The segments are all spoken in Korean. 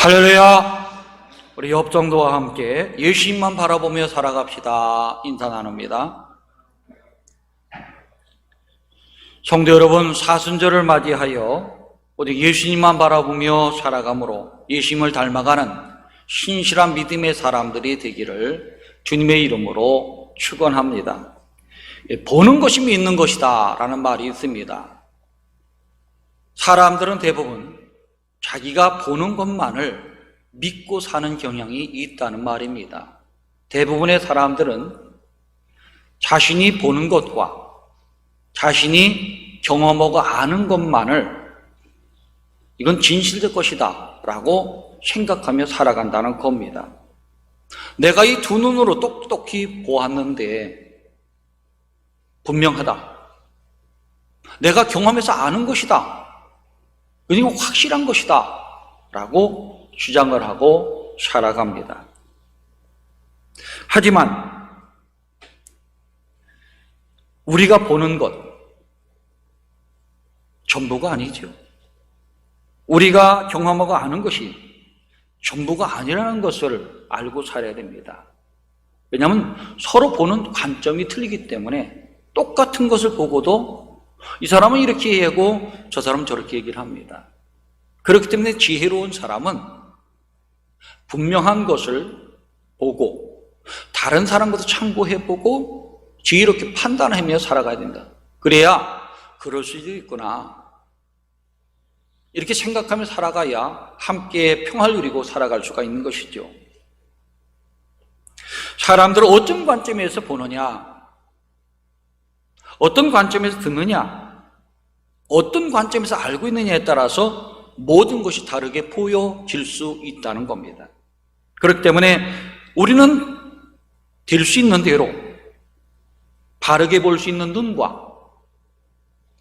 할렐루야. 우리 옆정도와 함께 예수님만 바라보며 살아갑시다. 인사 나눕니다. 성도 여러분, 사순절을 맞이하여 우리 예수님만 바라보며 살아감으로 예수님을 닮아가는 신실한 믿음의 사람들이 되기를 주님의 이름으로 축원합니다. 보는 것이 믿는 것이다 라는 말이 있습니다. 사람들은 대부분 자기가 보는 것만을 믿고 사는 경향이 있다는 말입니다. 대부분의 사람들은 자신이 보는 것과 자신이 경험하고 아는 것만을 이건 진실될 것이다 라고 생각하며 살아간다는 겁니다. 내가 이 두 눈으로 똑똑히 보았는데 분명하다. 내가 경험해서 아는 것이다. 그리고 확실한 것이다 라고 주장을 하고 살아갑니다. 하지만 우리가 보는 것 전부가 아니죠. 우리가 경험하고 아는 것이 전부가 아니라는 것을 알고 살아야 됩니다. 왜냐하면 서로 보는 관점이 틀리기 때문에 똑같은 것을 보고도 이 사람은 이렇게 얘기하고 저 사람은 저렇게 얘기를 합니다. 그렇기 때문에 지혜로운 사람은 분명한 것을 보고 다른 사람과도 참고해보고 지혜롭게 판단하며 살아가야 된다. 그래야 그럴 수도 있구나 이렇게 생각하며 살아가야 함께 평화를 누리고 살아갈 수가 있는 것이죠. 사람들은 어떤 관점에서 보느냐, 어떤 관점에서 듣느냐, 어떤 관점에서 알고 있느냐에 따라서 모든 것이 다르게 보여질 수 있다는 겁니다. 그렇기 때문에 우리는 될 수 있는 대로 바르게 볼 수 있는 눈과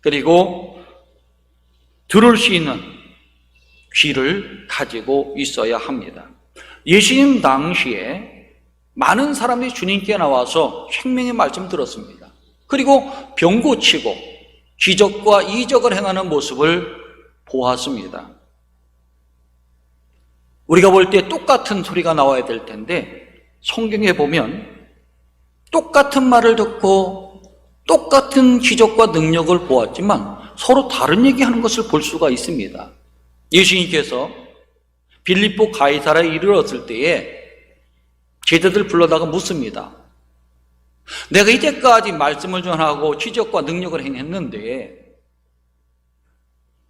그리고 들을 수 있는 귀를 가지고 있어야 합니다. 예수님 당시에 많은 사람들이 주님께 나와서 생명의 말씀 들었습니다. 그리고 병 고치고 기적과 이적을 행하는 모습을 보았습니다. 우리가 볼 때 똑같은 소리가 나와야 될 텐데 성경에 보면 똑같은 말을 듣고 똑같은 기적과 능력을 보았지만 서로 다른 얘기하는 것을 볼 수가 있습니다. 예수님께서 빌립보 가이사라에 이르렀을 때에 제자들 불러다가 묻습니다. 내가 이제까지 말씀을 전하고 기적과 능력을 행했는데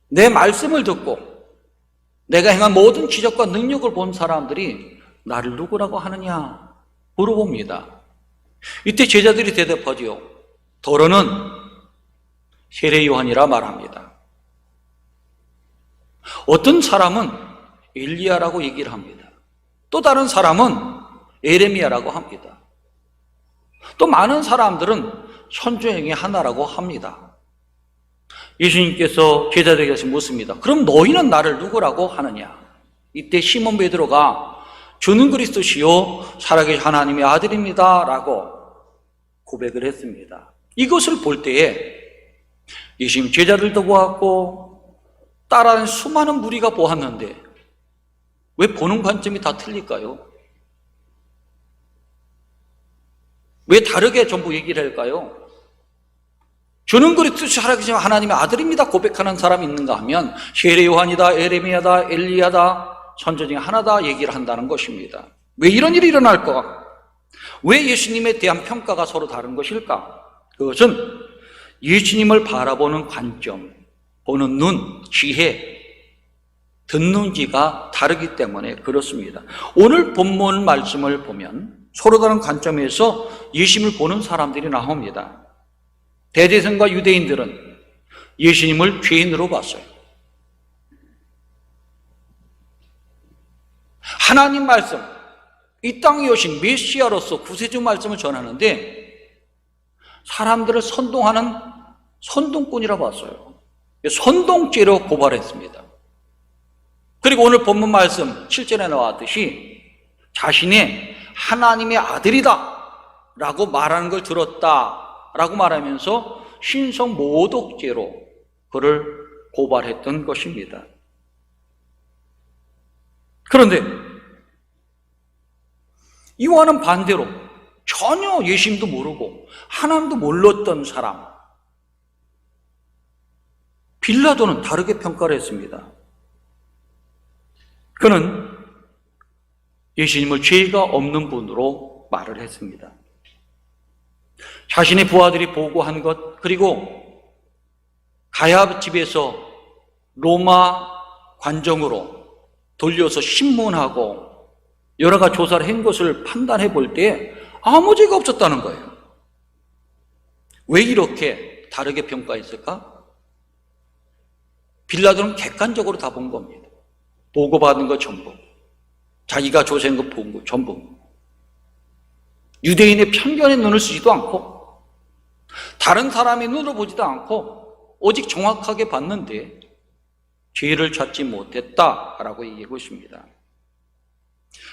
내 말씀을 듣고 내가 행한 모든 기적과 능력을 본 사람들이 나를 누구라고 하느냐 물어봅니다. 이때 제자들이 대답하지요. 더러는 세례 요한이라 말합니다. 어떤 사람은 엘리야라고 얘기를 합니다. 또 다른 사람은 에레미야라고 합니다. 또 많은 사람들은 선조 중에 하나라고 합니다. 예수님께서 제자들에게 묻습니다. 그럼 너희는 나를 누구라고 하느냐? 이때 시몬 베드로가 주는 그리스도시요 살아계신 하나님의 아들입니다 라고 고백을 했습니다. 이것을 볼 때에 예수님 제자들도 보았고 따라하는 수많은 무리가 보았는데 왜 보는 관점이 다 틀릴까요? 왜 다르게 전부 얘기를 할까요? 주는 그리스도 살아계신 하나님의 아들입니다 고백하는 사람이 있는가 하면 세례 요한이다, 에레미야다, 엘리야다, 선조 중에 하나다 얘기를 한다는 것입니다. 왜 이런 일이 일어날까? 왜 예수님에 대한 평가가 서로 다른 것일까? 그것은 예수님을 바라보는 관점, 보는 눈, 지혜, 듣는 귀가 다르기 때문에 그렇습니다. 오늘 본문 말씀을 보면 서로 다른 관점에서 예수님을 보는 사람들이 나옵니다. 대제사장과 유대인들은 예수님을 죄인으로 봤어요. 하나님 말씀, 이 땅에 오신 메시아로서 구세주 말씀을 전하는데 사람들을 선동하는 선동꾼이라 봤어요. 선동죄로 고발했습니다. 그리고 오늘 본문 말씀 7절에 나왔듯이 자신의 하나님의 아들이다 라고 말하는 걸 들었다 라고 말하면서 신성 모독죄로 그를 고발했던 것입니다. 그런데 이와는 반대로 전혀 예수님도 모르고 하나님도 몰랐던 사람 빌라도는 다르게 평가를 했습니다. 그는 예수님을 죄가 없는 분으로 말을 했습니다. 자신의 부하들이 보고한 것, 그리고 가야 집에서 로마 관정으로 돌려서 신문하고 여러 가지 조사를 한 것을 판단해 볼 때 아무 죄가 없었다는 거예요. 왜 이렇게 다르게 평가했을까? 빌라도는 객관적으로 다 본 겁니다. 보고받은 것 전부, 자기가 조사한 것 본 것 전부, 유대인의 편견에 눈을 쓰지도 않고 다른 사람의 눈으로 보지도 않고 오직 정확하게 봤는데 죄를 찾지 못했다라고 얘기하고 있습니다.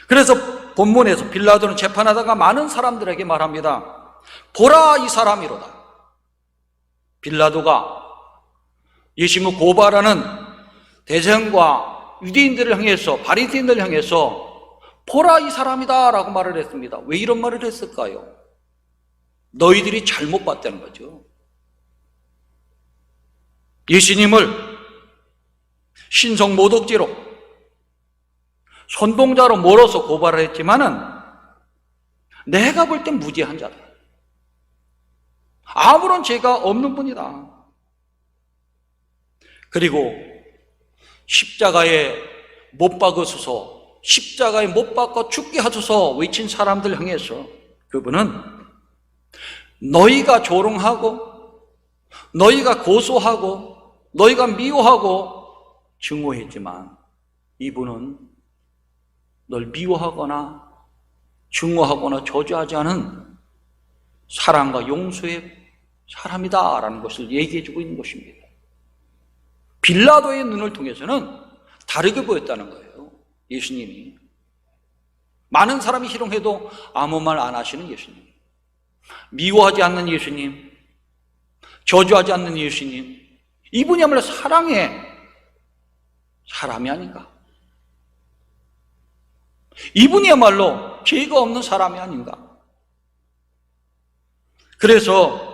그래서 본문에서 빌라도는 재판하다가 많은 사람들에게 말합니다. 보라, 이 사람이로다. 빌라도가 예수님을 고발하는 대제사장과 유대인들을 향해서, 바리새인들을 향해서 보라, 이 사람이다 라고 말을 했습니다. 왜 이런 말을 했을까요? 너희들이 잘못 봤다는 거죠. 예수님을 신성 모독죄로, 선동자로 몰아서 고발을 했지만은 내가 볼 땐 무죄한 자다. 아무런 죄가 없는 분이다. 그리고 십자가에 못 박으소서, 십자가에 못 박아 죽게 하소서 외친 사람들 향해서 그분은 너희가 조롱하고 너희가 고소하고 너희가 미워하고 증오했지만 이분은 널 미워하거나 증오하거나 저주하지 않은 사랑과 용서의 사람이다라는 것을 얘기해 주고 있는 것입니다. 빌라도의 눈을 통해서는 다르게 보였다는 거예요. 예수님이 많은 사람이 희롱해도 아무 말 안 하시는 예수님, 미워하지 않는 예수님, 저주하지 않는 예수님, 이분이야말로 사랑의 사람이 아닌가? 이분이야말로 죄가 없는 사람이 아닌가? 그래서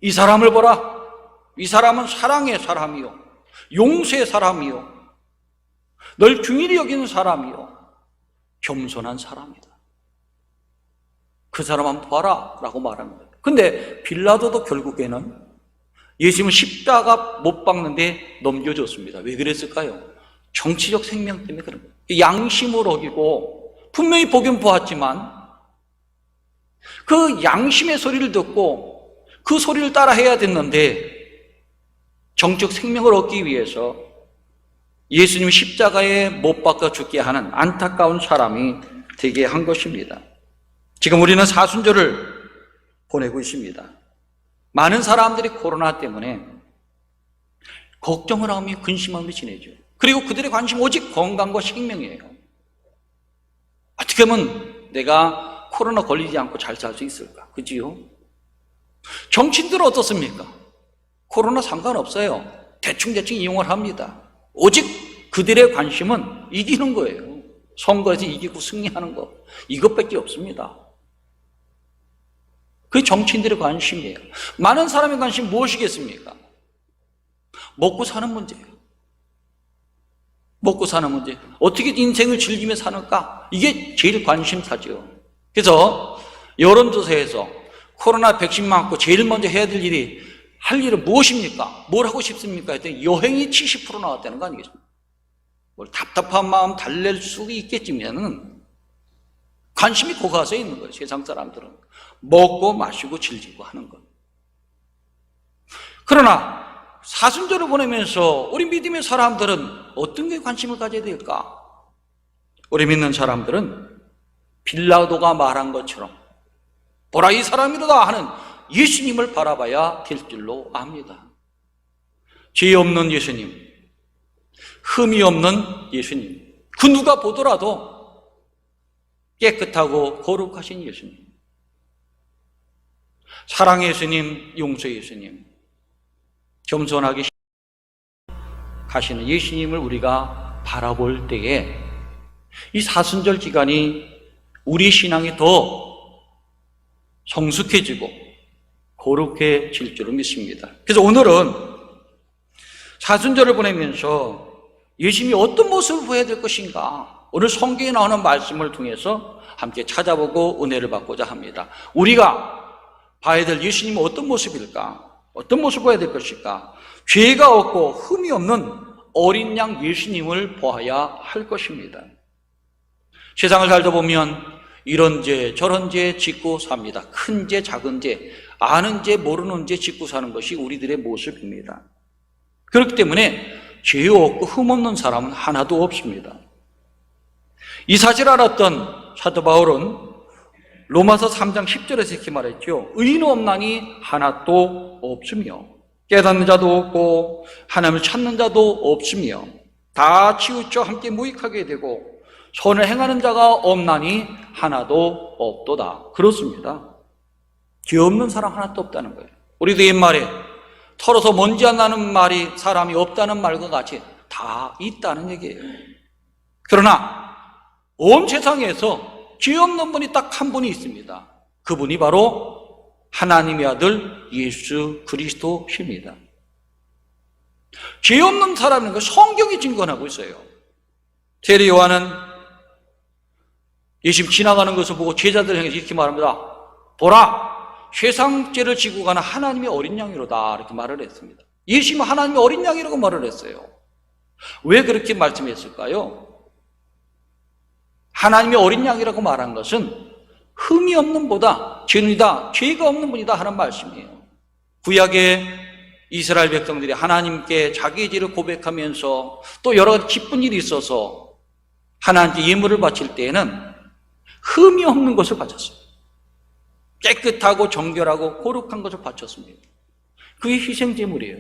이 사람을 보라. 이 사람은 사랑의 사람이요, 용서의 사람이요, 널 중일히 여기는 사람이요, 겸손한 사람이다. 그 사람 한번 봐라 라고 말합니다. 근데 빌라도도 결국에는 예수님을 십자가 못 박는데 넘겨줬습니다. 왜 그랬을까요? 정치적 생명 때문에 그런 거예요. 양심을 어기고 분명히 보긴 보았지만 그 양심의 소리를 듣고 그 소리를 따라 해야 됐는데 정적 생명을 얻기 위해서 예수님 십자가에 못 박아 죽게 하는 안타까운 사람이 되게 한 것입니다. 지금 우리는 사순절을 보내고 있습니다. 많은 사람들이 코로나 때문에 걱정을 하며 근심하며 지내죠. 그리고 그들의 관심 오직 건강과 생명이에요. 어떻게 하면 내가 코로나 걸리지 않고 잘 살 수 있을까? 그지요? 정치인들은 어떻습니까? 코로나 상관없어요. 대충 이용을 합니다. 오직 그들의 관심은 이기는 거예요. 선거에서 이기고 승리하는 거, 이것밖에 없습니다. 그게 정치인들의 관심이에요. 많은 사람의 관심 무엇이겠습니까? 먹고 사는 문제예요. 먹고 사는 문제. 어떻게 인생을 즐기며 사는가? 이게 제일 관심사죠. 그래서 여론조사에서 코로나 백신 맞고 제일 먼저 해야 될 일이, 할 일은 무엇입니까? 뭘 하고 싶습니까? 했더니 여행이 70% 나왔다는 거 아니겠습니까? 뭘 답답한 마음 달랠 수 있겠지만은 관심이 거기서 있는 거예요. 세상 사람들은 먹고 마시고 즐기고 하는 것. 그러나 사순절을 보내면서 우리 믿음의 사람들은 어떤 게 관심을 가져야 될까? 우리 믿는 사람들은 빌라도가 말한 것처럼 보라, 이 사람이로다 하는 예수님을 바라봐야 될 줄로 압니다. 죄 없는 예수님, 흠이 없는 예수님, 그 누가 보더라도 깨끗하고 거룩하신 예수님, 사랑의 예수님, 용서의 예수님, 겸손하게 가시는 예수님을 우리가 바라볼 때에 이 사순절 기간이 우리 신앙이 더 성숙해지고 거룩해질 줄을 믿습니다. 그래서 오늘은 사순절을 보내면서 예수님이 어떤 모습을 보여야 될 것인가, 오늘 성경에 나오는 말씀을 통해서 함께 찾아보고 은혜를 받고자 합니다. 우리가 봐야 될 예수님은 어떤 모습일까? 어떤 모습을 보여야 될 것일까? 죄가 없고 흠이 없는 어린 양 예수님을 보아야 할 것입니다. 세상을 살다 보면 이런 죄 저런 죄 짓고 삽니다. 큰 죄 작은 죄, 아는 죄 모르는 죄 짓고 사는 것이 우리들의 모습입니다. 그렇기 때문에 죄 없고 흠 없는 사람은 하나도 없습니다. 이 사실을 알았던 사도 바울은 로마서 3장 10절에서 이렇게 말했죠. 의인 없나니 하나도 없으며 깨닫는 자도 없고 하나님을 찾는 자도 없으며 다 치우쳐 함께 무익하게 되고 선을 행하는 자가 없나니 하나도 없도다. 그렇습니다. 죄 없는 사람 하나도 없다는 거예요. 우리도 옛말에 털어서 먼지 안 나는 말이 사람이 없다는 말과 같이 다 있다는 얘기예요. 그러나 온 세상에서 죄 없는 분이 딱 한 분이 있습니다. 그분이 바로 하나님의 아들 예수 그리스도십니다. 죄 없는 사람인 걸 성경이 증거하고 있어요. 세례 요한은 예수님 지나가는 것을 보고 제자들 향해서 이렇게 말합니다. 보라, 세상 죄를 지고 가는 하나님의 어린 양이로다, 이렇게 말을 했습니다. 예수님은 하나님의 어린 양이라고 말을 했어요. 왜 그렇게 말씀했을까요? 하나님의 어린 양이라고 말한 것은 흠이 없는 보다 죄인이다, 죄가 없는 분이다 하는 말씀이에요. 구약의 이스라엘 백성들이 하나님께 자기의 죄를 고백하면서 또 여러 가지 기쁜 일이 있어서 하나님께 예물을 바칠 때에는 흠이 없는 것을 바쳤어요. 깨끗하고 정결하고 거룩한 것을 바쳤습니다. 그게 희생제물이에요.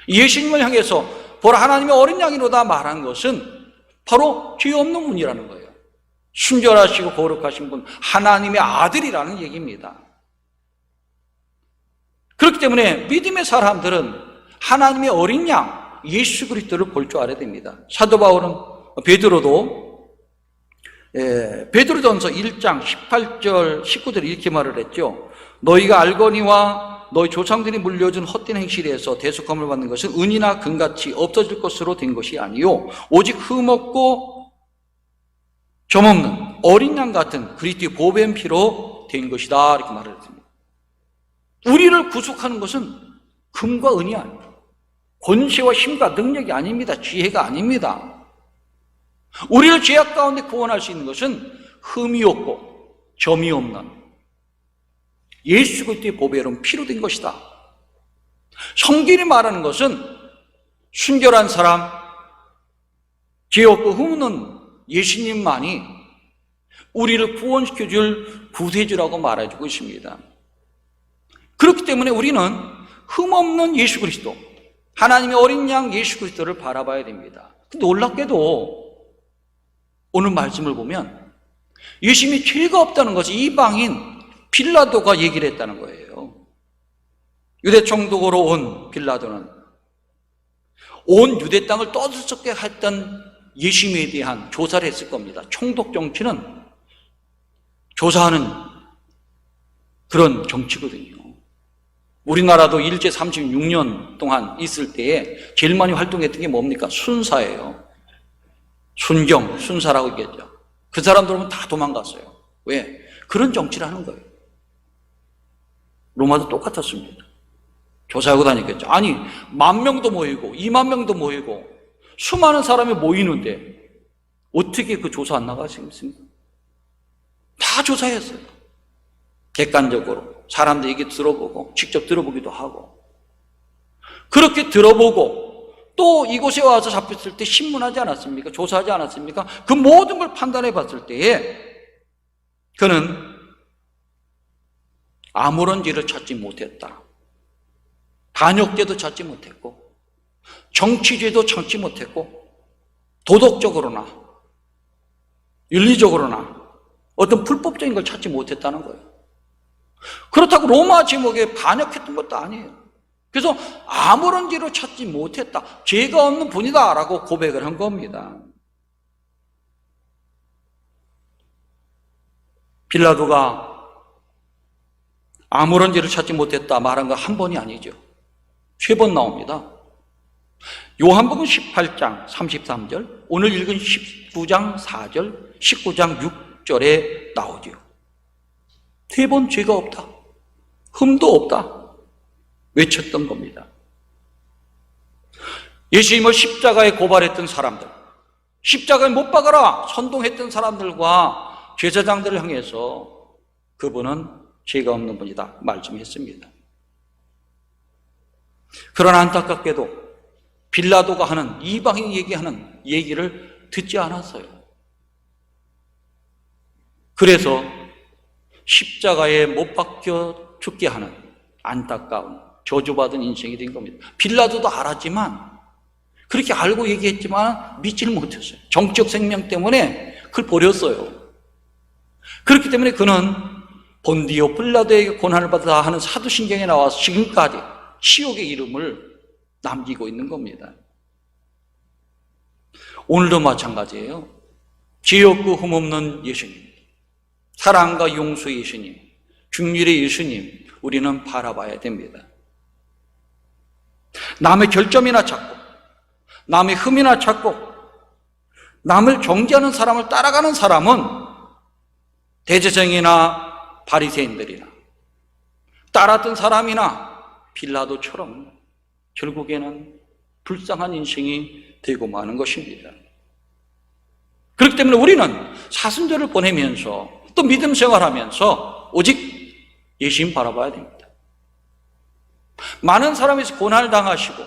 예수님을 향해서 보라 하나님의 어린 양이로다 말한 것은 바로 죄 없는 분이라는 거예요. 순결하시고 거룩하신 분, 하나님의 아들이라는 얘기입니다. 그렇기 때문에 믿음의 사람들은 하나님의 어린 양 예수 그리스도를 볼 줄 알아야 됩니다. 사도 바울은 베드로전서 1장 18절 19절 이렇게 말을 했죠. 너희가 알거니와 너희 조상들이 물려준 헛된 행실에서 대속함을 받는 것은 은이나 금같이 없어질 것으로 된 것이 아니요 오직 흠없고 점없는 어린 양 같은 그리스도의 보배의 피로 된 것이다, 이렇게 말을 했습니다. 우리를 구속하는 것은 금과 은이 아닙니다. 권세와 힘과 능력이 아닙니다. 지혜가 아닙니다. 우리를 죄악 가운데 구원할 수 있는 것은 흠이 없고 점이 없는 예수 그리스도의 보배로운 피로 된 것이다. 성경이 말하는 것은 순결한 사람, 죄 없고 흠 없는 예수님만이 우리를 구원시켜줄 구세주라고 말해주고 있습니다. 그렇기 때문에 우리는 흠없는 예수 그리스도, 하나님의 어린 양 예수 그리스도를 바라봐야 됩니다. 놀랍게도 오늘 말씀을 보면 예수님이 죄가 없다는 것이 이방인 빌라도가 얘기를 했다는 거예요. 유대 총독으로 온 빌라도는 온 유대 땅을 떠들썩게 했던 예수님에 대한 조사를 했을 겁니다. 총독 정치는 조사하는 그런 정치거든요. 우리나라도 일제 36년 동안 있을 때에 제일 많이 활동했던 게 뭡니까? 순사예요. 순경, 순사라고 얘기했죠. 그 사람들은 다 도망갔어요. 왜? 그런 정치를 하는 거예요. 로마도 똑같았습니다. 조사하고 다녔겠죠. 아니, 10,000명도 모이고 20,000명도 모이고 수많은 사람이 모이는데 어떻게 그 조사 안 나가시겠습니까? 다 조사했어요. 객관적으로 사람들 얘기 들어보고 직접 들어보기도 하고, 그렇게 들어보고 또 이곳에 와서 잡혔을 때 신문하지 않았습니까? 조사하지 않았습니까? 그 모든 걸 판단해 봤을 때에 그는 아무런 죄를 찾지 못했다. 반역죄도 찾지 못했고 정치죄도 찾지 못했고 도덕적으로나 윤리적으로나 어떤 불법적인 걸 찾지 못했다는 거예요. 그렇다고 로마 제목에 반역했던 것도 아니에요. 그래서 아무런 죄로 찾지 못했다, 죄가 없는 분이다라고 고백을 한 겁니다. 빌라도가 아무런 죄를 찾지 못했다 말한 거 한 번이 아니죠. 3번 나옵니다. 요한복음 18장 33절, 오늘 읽은 19장 4절, 19장 6절에 나오죠. 3번 죄가 없다, 흠도 없다 외쳤던 겁니다. 예수님을 십자가에 고발했던 사람들, 십자가에 못 박아라 선동했던 사람들과 제사장들을 향해서 그분은 죄가 없는 분이다 말씀했습니다. 그러나 안타깝게도 빌라도가 하는, 이방인 얘기하는 얘기를 듣지 않았어요. 그래서 십자가에 못 박혀 죽게 하는 안타까운 저주받은 인생이 된 겁니다. 빌라도도 알았지만, 그렇게 알고 얘기했지만 믿지를 못했어요. 정적 생명 때문에 그걸 버렸어요. 그렇기 때문에 그는 본디오 빌라도에게 고난을 받아 하는 사도신경에 나와서 지금까지 치욕의 이름을 남기고 있는 겁니다. 오늘도 마찬가지예요. 죄 없고 흠 없는 예수님, 사랑과 용서의 예수님, 긍휼의 예수님, 우리는 바라봐야 됩니다. 남의 결점이나 찾고, 남의 흠이나 찾고, 남을 정죄하는 사람을 따라가는 사람은 대제사장이나 바리새인들이나 따랐던 사람이나 빌라도처럼 결국에는 불쌍한 인생이 되고 마는 것입니다. 그렇기 때문에 우리는 사순절을 보내면서 또 믿음 생활하면서 오직 예수님 바라봐야 됩니다. 많은 사람에서 고난을 당하시고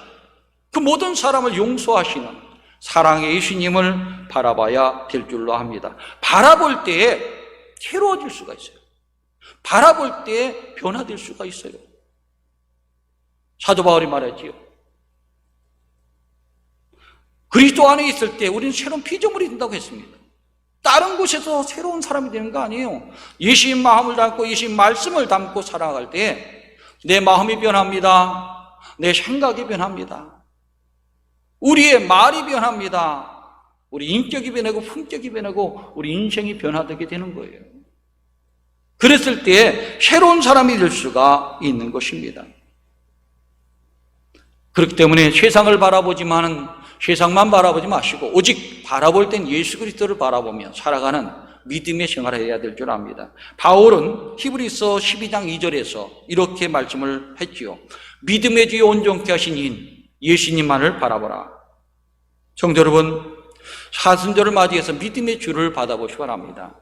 그 모든 사람을 용서하시는 사랑의 예수님을 바라봐야 될 줄로 합니다. 바라볼 때에 새로워질 수가 있어요. 바라볼 때에 변화될 수가 있어요. 사도 바울이 말했지요. 그리스도 안에 있을 때 우리는 새로운 피조물이 된다고 했습니다. 다른 곳에서 새로운 사람이 되는 거 아니에요. 예수님 마음을 담고 예수님 말씀을 담고 살아갈 때 내 마음이 변합니다. 내 생각이 변합니다. 우리의 말이 변합니다. 우리 인격이 변하고 품격이 변하고 우리 인생이 변화되게 되는 거예요. 그랬을 때 새로운 사람이 될 수가 있는 것입니다. 그렇기 때문에 세상을 바라보지만은 세상만 바라보지 마시고 오직 바라볼 땐 예수 그리스도를 바라보며 살아가는 믿음의 생활을 해야 될 줄 압니다. 바울은 히브리서 12장 2절에서 이렇게 말씀을 했지요. 믿음의 주에 온전케 하신 인 예수님만을 바라보라. 성도 여러분, 사순절을 맞이해서 믿음의 주를 받아보시기 바랍니다.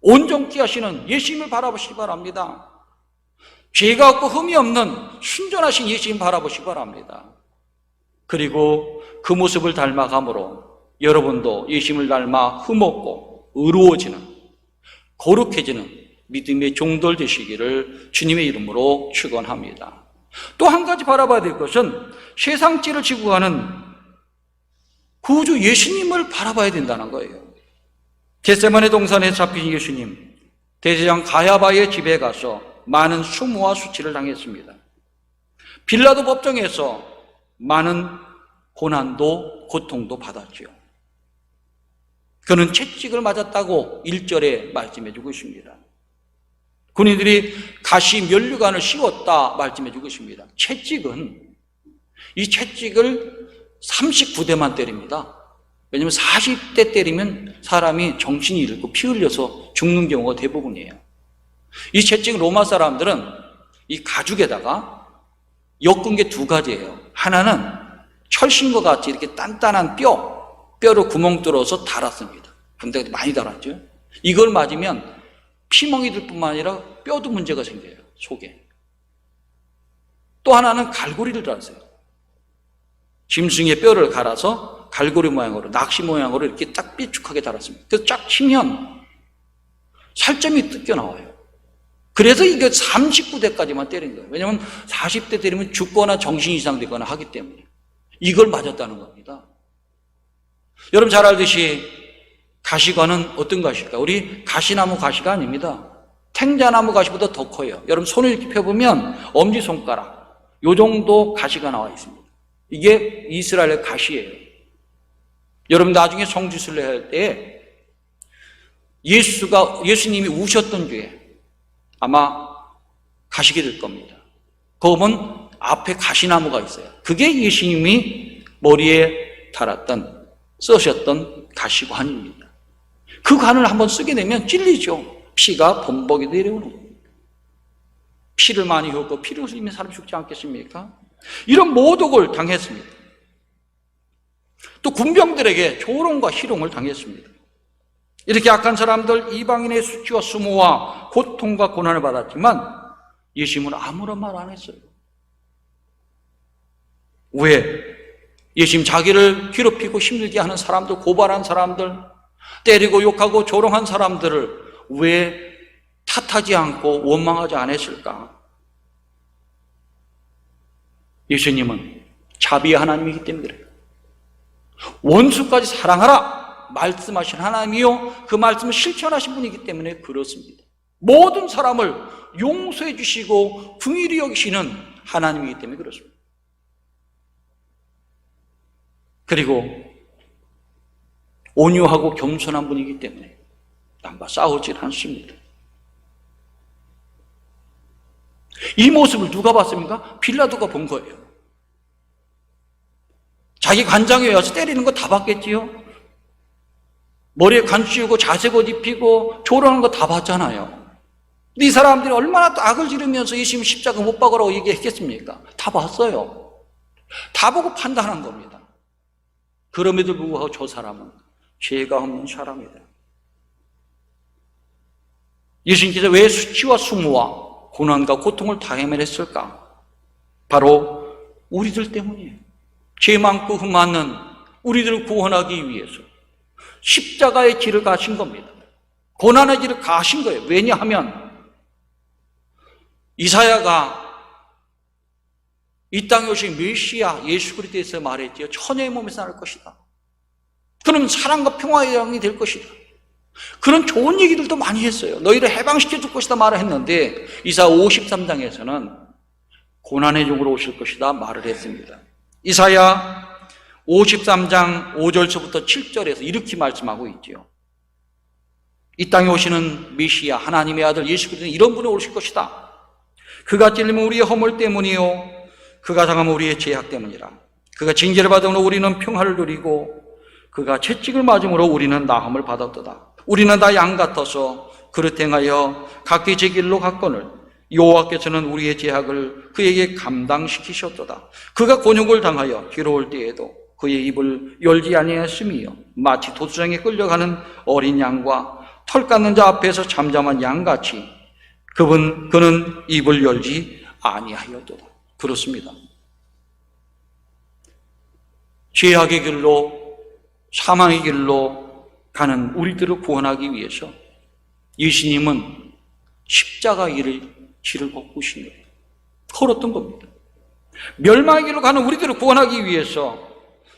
온전케 하시는 예수님을 바라보시기 바랍니다. 죄가 없고 흠이 없는 순전하신 예수님 바라보시기 바랍니다. 그리고 그 모습을 닮아감으로 여러분도 예수님을 닮아 흠없고 의로워지는, 거룩해지는 믿음의 종들 되시기를 주님의 이름으로 축원합니다. 또 한 가지 바라봐야 될 것은 세상 죄를 지고 가는 구주 예수님을 바라봐야 된다는 거예요. 겟세마네 동산에 잡힌 예수님, 대제사장 가야바의 집에 가서 많은 수모와 수치를 당했습니다. 빌라도 법정에서 많은 고난도 고통도 받았지요. 그는 채찍을 맞았다고 1절에 말씀해 주고 있습니다. 군인들이 가시 면류관을 씌웠다 말씀해 주고 있습니다. 채찍은, 이 채찍을 39대만 때립니다. 왜냐하면 40대 때리면 사람이 정신이 잃고 피 흘려서 죽는 경우가 대부분이에요. 이 채찍 로마 사람들은 이 가죽에다가 엮은 게 2가지예요. 하나는 철신과 같이 이렇게 단단한 뼈로 구멍 뚫어서 달았습니다. 군대가 많이 달았죠. 이걸 맞으면 피멍이 들 뿐만 아니라 뼈도 문제가 생겨요, 속에. 또 하나는 갈고리를 달았어요. 짐승의 뼈를 갈아서 갈고리 모양으로, 낚시 모양으로 이렇게 딱 삐죽하게 달았습니다. 그래서 쫙 치면 살점이 뜯겨 나와요. 그래서 이게 39대까지만 때린 거예요. 왜냐하면 40대 때리면 죽거나 정신 이상되거나 하기 때문에 이걸 맞았다는 겁니다. 여러분 잘 알듯이 가시관은 어떤 가시일까요? 우리 가시나무 가시가 아닙니다. 탱자나무 가시보다 더 커요. 여러분 손을 이렇게 펴보면 엄지손가락, 요 정도 가시가 나와 있습니다. 이게 이스라엘의 가시예요. 여러분 나중에 성지순례 할 때 예수님이 우셨던 주에 아마 가시게 될 겁니다. 거기 보면 앞에 가시나무가 있어요. 그게 예수님이 머리에 달았던, 쓰셨던 가시관입니다. 그 관을 한번 쓰게 되면 찔리죠. 피가 범벅이 내려오는 겁니다. 피를 많이 흘고 피를 흘리면 사람이 죽지 않겠습니까? 이런 모독을 당했습니다. 또 군병들에게 조롱과 희롱을 당했습니다. 이렇게 약한 사람들, 이방인의 수치와 수모와 고통과 고난을 받았지만 예수님은 아무런 말 안 했어요. 왜? 예수님 자기를 괴롭히고 힘들게 하는 사람들, 고발한 사람들, 때리고 욕하고 조롱한 사람들을 왜 탓하지 않고 원망하지 않았을까? 예수님은 자비의 하나님이기 때문에 그래요. 원수까지 사랑하라 말씀하신 하나님이요, 그 말씀을 실천하신 분이기 때문에 그렇습니다. 모든 사람을 용서해 주시고 긍휼히 여기시는 하나님이기 때문에 그렇습니다. 그리고 온유하고 겸손한 분이기 때문에 남과 싸우질 않습니다. 이 모습을 누가 봤습니까? 빌라도가 본 거예요. 자기 관장에 와서 때리는 거 다 봤겠지요? 머리에 관 씌우고 자색옷 입히고 조롱하는 거 다 봤잖아요. 근데 이 사람들이 얼마나 또 악을 지르면서 예수님 십자가 못 박으라고 얘기했겠습니까? 다 봤어요. 다 보고 판단한 겁니다. 그럼에도 불구하고 저 사람은 죄가 없는 사람이다. 예수님께서 왜 수치와 수모와 고난과 고통을 당해야만 했을까? 바로 우리들 때문이에요. 죄 많고 흠 많은 우리들을 구원하기 위해서 십자가의 길을 가신 겁니다. 고난의 길을 가신 거예요. 왜냐하면 이사야가 이 땅에 오신 메시아 예수 그리스도에서 말했지요. 처녀의 몸에서 날 것이다. 그럼 사랑과 평화의 영이 될 것이다. 그런 좋은 얘기들도 많이 했어요. 너희를 해방시켜 줄 것이다 말을 했는데 이사야 53장에서는 고난의 종으로 오실 것이다 말을 했습니다. 이사야 53장 5절서부터 7절에서 이렇게 말씀하고 있지요. 이 땅에 오시는 메시아 하나님의 아들 예수 그리스도는 이런 분이 오실 것이다. 그가 찔림은 우리의 허물 때문이요 그가 당함은 우리의 죄악 때문이라. 그가 징계를 받음으로 우리는 평화를 누리고 그가 채찍을 맞음으로 우리는 나음을 받았도다. 우리는 다 양 같아서 그릇 행하여 각기 제 길로 갔거늘 여호와께서는 우리의 죄악을 그에게 감당시키셨도다. 그가 곤욕을 당하여 뒤로올 때에도 그의 입을 열지 아니하였음이요 마치 도수장에 끌려가는 어린 양과 털 깎는 자 앞에서 잠잠한 양같이 그는 입을 열지 아니하였도다. 그렇습니다. 죄악의 길로 사망의 길로 가는 우리들을 구원하기 위해서 예수님은 십자가 길을 걷고신 거예요. 걸었던 겁니다. 멸망의 길로 가는 우리들을 구원하기 위해서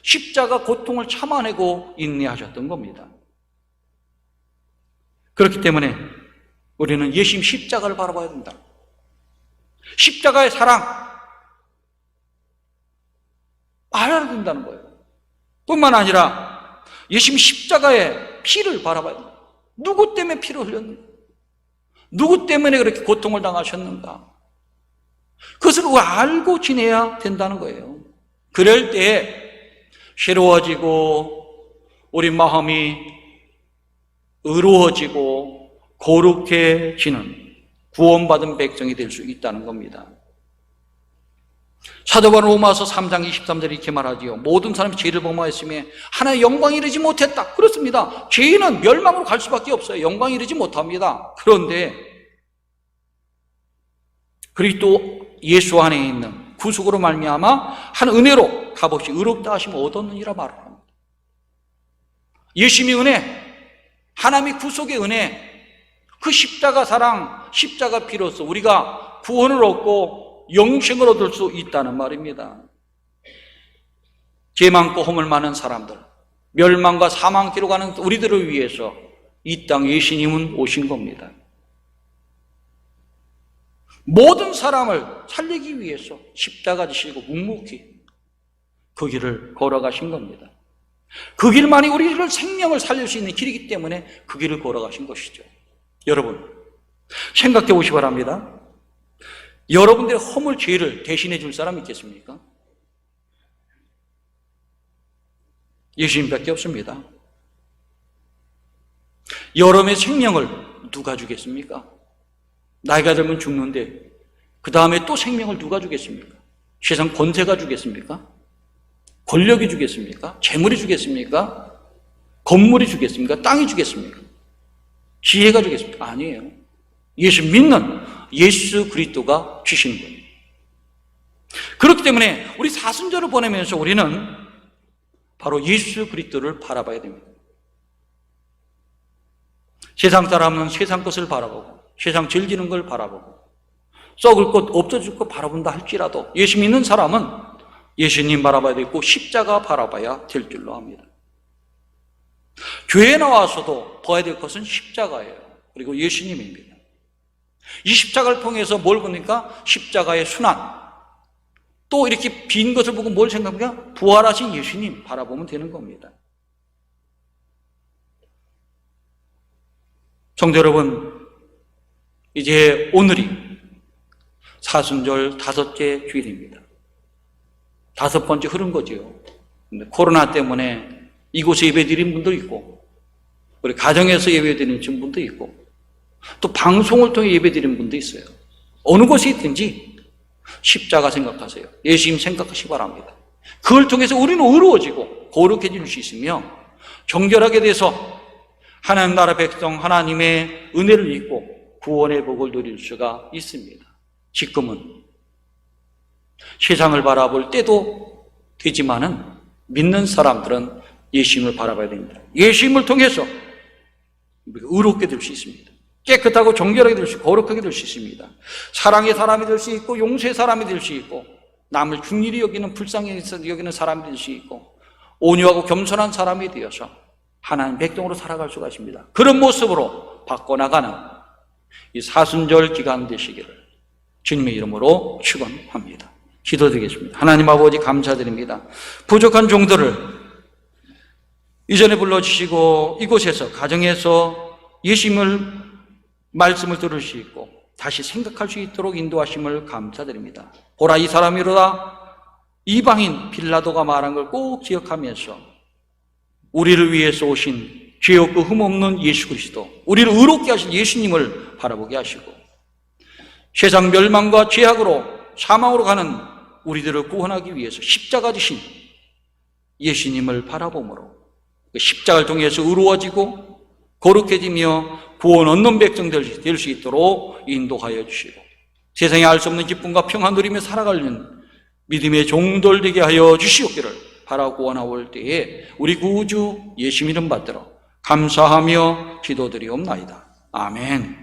십자가 고통을 참아내고 인내하셨던 겁니다. 그렇기 때문에 우리는 예수님 십자가를 바라봐야 된다. 십자가의 사랑 알아야 된다는 거예요. 뿐만 아니라 예수님 십자가의 피를 바라봐야 된다. 누구 때문에 피를 흘렸는가? 누구 때문에 그렇게 고통을 당하셨는가? 그것을 알고 지내야 된다는 거예요. 그럴 때 새로워지고 우리 마음이 의로워지고 거룩해지는 구원받은 백성이 될 수 있다는 겁니다. 사도 바울 로마서 3장 23절에 이렇게 말하지요. 모든 사람이 죄를 범하였으며 하나의 영광에 이르지 못했다. 그렇습니다. 죄인은 멸망으로 갈 수밖에 없어요. 영광에 이르지 못합니다. 그런데 그리스도 예수 안에 있는 구속으로 말미암아 한 은혜로 값없이 의롭다 하심을 얻었느니라 말합니다. 예수님의 은혜, 하나님의 구속의 은혜, 그 십자가 사랑, 십자가 피로서 우리가 구원을 얻고 영생을 얻을 수 있다는 말입니다. 죄 많고 허물 많은 사람들, 멸망과 사망길로 가는 우리들을 위해서 이 땅에 예수님은 오신 겁니다. 모든 사람을 살리기 위해서 십자가 지시고 묵묵히 그 길을 걸어가신 겁니다. 그 길만이 우리를 생명을 살릴 수 있는 길이기 때문에 그 길을 걸어가신 것이죠. 여러분, 생각해 보시기 바랍니다. 여러분들의 허물 죄를 대신해 줄 사람이 있겠습니까? 예수님밖에 없습니다. 여러분의 생명을 누가 주겠습니까? 나이가 들면 죽는데 그 다음에 또 생명을 누가 주겠습니까? 세상 권세가 주겠습니까? 권력이 주겠습니까? 재물이 주겠습니까? 건물이 주겠습니까? 땅이 주겠습니까? 지혜가 주겠습니까? 아니에요. 예수 믿는 예수 그리스도가 주시는 거예요. 그렇기 때문에 우리 사순절을 보내면서 우리는 바로 예수 그리스도를 바라봐야 됩니다. 세상 사람은 세상 것을 바라보고 세상 즐기는 걸 바라보고 썩을 것 없어질 것 바라본다 할지라도 예수 믿는 사람은 예수님 바라봐야 되고 십자가 바라봐야 될 줄로 합니다. 교회에 나와서도 봐야 될 것은 십자가예요. 그리고 예수님입니다. 이 십자가를 통해서 뭘 보니까 십자가의 순환, 또 이렇게 빈 것을 보고 뭘 생각합니까? 부활하신 예수님 바라보면 되는 겁니다. 성도 여러분, 이제 오늘이 사순절 5째 주일입니다. 5번째 흐른 거지요. 근데 코로나 때문에 이곳에 예배 드린 분도 있고, 우리 가정에서 예배 드리는 분도 있고, 또 방송을 통해 예배 드리는 분도 있어요. 어느 곳에 있든지 십자가 생각하세요. 예수님 생각하시기 바랍니다. 그걸 통해서 우리는 의로워지고 거룩해질 수 있으며 정결하게 돼서 하나님 나라 백성 하나님의 은혜를 입고 구원의 복을 누릴 수가 있습니다. 지금은 세상을 바라볼 때도 되지만은 믿는 사람들은 예수님을 바라봐야 됩니다. 예수님을 통해서 의롭게 될 수 있습니다. 깨끗하고 정결하게 될 수 있고 거룩하게 될 수 있습니다. 사랑의 사람이 될 수 있고 용서의 사람이 될 수 있고 남을 중일히 여기는 불쌍히 여기는 사람이 될 수 있고 온유하고 겸손한 사람이 되어서 하나님 백성으로 살아갈 수가 있습니다. 그런 모습으로 바꿔나가는 이 사순절 기간 되시기를 주님의 이름으로 축원합니다. 기도드리겠습니다. 하나님 아버지 감사드립니다. 부족한 종들을 이전에 불러주시고 이곳에서 가정에서 예수님을 말씀을 들을 수 있고 다시 생각할 수 있도록 인도하심을 감사드립니다. 보라 이 사람이로다 이방인 빌라도가 말한 걸 꼭 기억하면서 우리를 위해서 오신 죄 없고 흠 없는 예수 그리스도, 우리를 의롭게 하신 예수님을 바라보게 하시고 세상 멸망과 죄악으로 사망으로 가는 우리들을 구원하기 위해서 십자가 지신 예수님을 바라보므로 그 십자가를 통해서 의로워지고 거룩해지며 구원 얻는 백성 될 수 있도록 인도하여 주시고 세상에 알 수 없는 기쁨과 평안 누리며 살아가는 믿음의 종들 되게 하여 주시옵기를 바라고 원하올 때에 우리 구주 예수 이름 받들어 감사하며 기도드리옵나이다. 아멘.